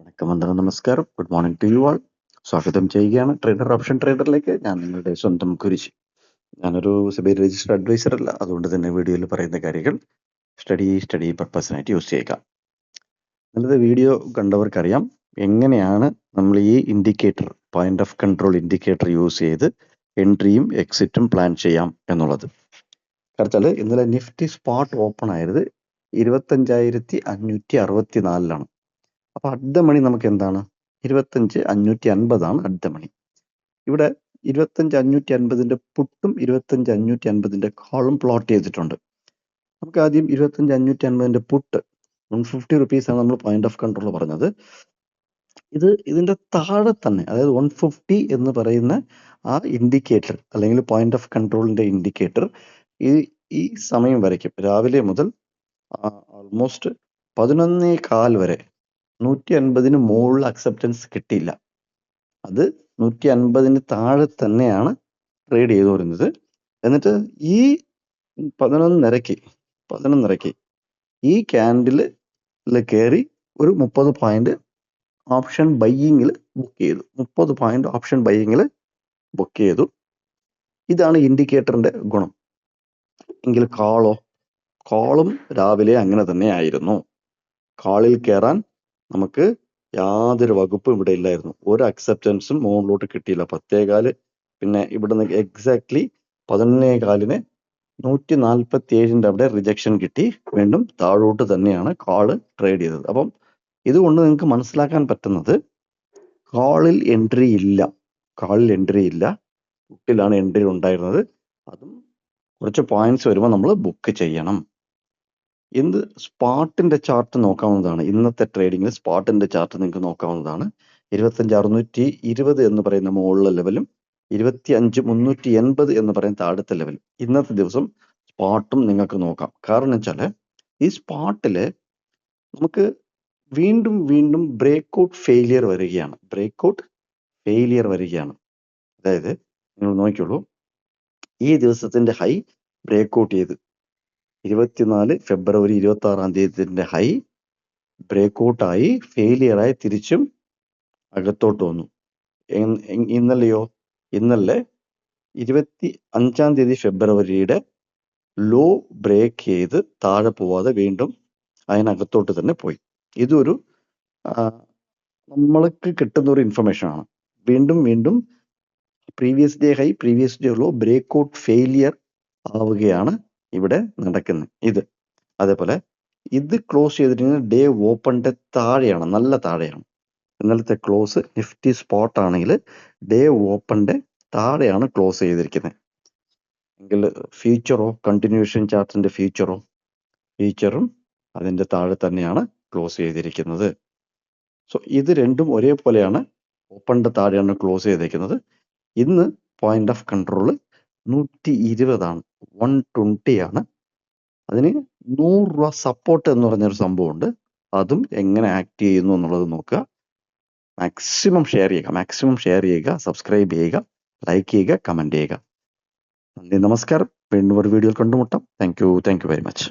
വണക്കം, വന്ദനം, നമസ്കാരം. Good morning to you all. സ്വാഗതം ചെയ്യുകയാണ് ട്രേഡർ ഓപ്ഷൻ ട്രേഡറിലേക്ക്. ഞാൻ നിങ്ങളുടെ സ്വന്തം കുരിശ്. ഞാനൊരു സെബി രജിസ്റ്റർഡ് അഡ്വൈസർ അല്ല, അതുകൊണ്ട് തന്നെ വീഡിയോയിൽ പറയുന്ന കാര്യങ്ങൾ സ്റ്റഡി പർപ്പസിനായിട്ട് യൂസ് ചെയ്യുക. നല്ലത് വീഡിയോ കണ്ടവർക്കറിയാം എങ്ങനെയാണ് നമ്മൾ ഈ indicator, point of control indicator use ചെയ്ത് എൻട്രിയും എക്സിറ്റും പ്ലാൻ ചെയ്യാം എന്നുള്ളത്. കാരണം ഇന്നലെ നിഫ്റ്റി സ്പോട്ട് ഓപ്പൺ ആയത് 25,564 അപ്പൊ അഡ്ഡ മണി നമുക്ക് എന്താണ് 25,550 അഡ്ഡ മണി. ഇവിടെ 25,550 പുട്ടും 25,550 കോളും പ്ലോട്ട് ചെയ്തിട്ടുണ്ട്. നമുക്ക് ആദ്യം 25,550 പുട്ട് 150 റുപ്പീസാണ് നമ്മൾ പോയിന്റ് ഓഫ് കൺട്രോൾ പറഞ്ഞത്. ഇതിന്റെ താഴെ തന്നെ, അതായത് 150 എന്ന് പറയുന്ന ആ ഇൻഡിക്കേറ്റർ അല്ലെങ്കിൽ പോയിന്റ് ഓഫ് കൺട്രോളിന്റെ ഇൻഡിക്കേറ്റർ ഈ സമയം വരയ്ക്കും, രാവിലെ മുതൽ ആൾമോസ്റ്റ് 11:15 വരെ 150 മുകളിൽ അക്സെപ്റ്റൻസ് കിട്ടിയില്ല. അത് 150 താഴെ തന്നെയാണ് ട്രേഡ് ചെയ്തു വരുന്നത്. എന്നിട്ട് ഈ 11:30 ഈ ക്യാൻഡില് കയറി ഒരു 30 പോയിന്റ് ഓപ്ഷൻ ബൈയിങ്ങിൽ ബുക്ക് ചെയ്തു. 30 പോയിന്റ് ഓപ്ഷൻ ബൈയിങ്ങിൽ ബുക്ക് ചെയ്തു. ഇതാണ് ഇൻഡിക്കേറ്ററിന്റെ ഗുണം. എങ്കിൽ കോളും രാവിലെ അങ്ങനെ തന്നെ ആയിരുന്നു. കോളിൽ കയറാൻ നമുക്ക് യാതൊരു വകുപ്പും ഇവിടെ ഇല്ലായിരുന്നു. ഒരു അക്സെപ്റ്റൻസും മുകളിലോട്ട് കിട്ടിയില്ല. 10:15 പിന്നെ ഇവിടുന്ന് എക്സാക്ട്ലി 11:15 147 അവിടെ റിജക്ഷൻ കിട്ടി. വീണ്ടും താഴോട്ട് തന്നെയാണ് കോള് ട്രേഡ് ചെയ്തത്. അപ്പം ഇതുകൊണ്ട് നിങ്ങൾക്ക് മനസ്സിലാക്കാൻ പറ്റുന്നത് കോളിൽ എൻട്രി ഇല്ല, പുട്ടിലാണ് എൻട്രി ഉണ്ടായിരുന്നത്. അതും കുറച്ച് പോയിന്റ്സ് വരുമ്പോൾ നമ്മൾ ബുക്ക് ചെയ്യണം. എന്ത് സ്പോട്ടിന്റെ ചാർട്ട് നോക്കാവുന്നതാണ്. ഇന്നത്തെ ട്രേഡിങ്ങിൽ സ്പോട്ടിന്റെ ചാർട്ട് നിങ്ങൾക്ക് നോക്കാവുന്നതാണ്. 25,620 എന്ന് പറയുന്ന മുകളിലെ ലെവലും 25,380 എന്ന് പറയുന്ന താഴത്തെ ലെവലും. ഇന്നത്തെ ദിവസം സ്പോട്ടും നിങ്ങൾക്ക് നോക്കാം. കാരണം വെച്ചാല് ഈ സ്പോട്ടില് നമുക്ക് വീണ്ടും ബ്രേക്ക്ഔട്ട് ഫെയിലിയർ വരികയാണ്. അതായത് നിങ്ങൾ നോക്കിക്കോളൂ, ഈ ദിവസത്തിന്റെ ഹൈ ബ്രേക്ക്ഔട്ട് ചെയ്ത് 24 ഫെബ്രുവരി 26 ഹൈ ബ്രേക്ക്ഔട്ടായി ഫെയിലിയറായി തിരിച്ചും അകത്തോട്ട് വന്നു. ഇന്നലെ 25 ഫെബ്രുവരിയുടെ ലോ ബ്രേക്ക് ചെയ്ത് താഴെ പോവാതെ വീണ്ടും അതിനകത്തോട്ട് തന്നെ പോയി. ഇതൊരു നമ്മൾക്ക് കിട്ടുന്ന ഒരു ഇൻഫർമേഷൻ ആണ്. വീണ്ടും previous day high previous day low breakout failure ആവുകയാണ് ഇവിടെ നടക്കുന്നത്. അതേപോലെ ഇത് ക്ലോസ് ചെയ്തിരിക്കുന്നത് ഡേ ഓപ്പണിന്റെ താഴെയാണ്, നല്ല താഴെയാണ്. ഇന്നലത്തെ ക്ലോസ് നിഫ്റ്റി സ്പോട്ട് ആണെങ്കിൽ ഡേ ഓപ്പണിന്റെ താഴെയാണ് ക്ലോസ് ചെയ്തിരിക്കുന്നത്. എങ്കിൽ ഫ്യൂച്ചറോ, കണ്ടിന്യൂഷൻ ചാർട്ടിന്റെ ഫ്യൂച്ചറും അതിന്റെ താഴെ തന്നെയാണ് ക്ലോസ് ചെയ്തിരിക്കുന്നത്. സോ ഇത് രണ്ടും ഒരേപോലെയാണ്, ഓപ്പണിന്റെ താഴെയാണ് ക്ലോസ് ചെയ്തിരിക്കുന്നത്. ഇന്ന് പോയിന്റ് ഓഫ് കൺട്രോൾ 120 ആണ്, 120 ആണ്. അതിന് 100 രൂപ സപ്പോർട്ട് എന്ന് പറഞ്ഞൊരു സംഭവമുണ്ട്. അതും എങ്ങനെ ആക്ട് ചെയ്യുന്നു എന്നുള്ളത് നോക്കുക. മാക്സിമം ഷെയർ ചെയ്യുക, സബ്സ്ക്രൈബ് ചെയ്യുക, ലൈക്ക് ചെയ്യുക, കമന്റ് ചെയ്യുക. നന്ദി, നമസ്കാരം. വീണ്ടും ഒരു വീഡിയോയിൽ കണ്ടുമുട്ടാം. Thank you very much.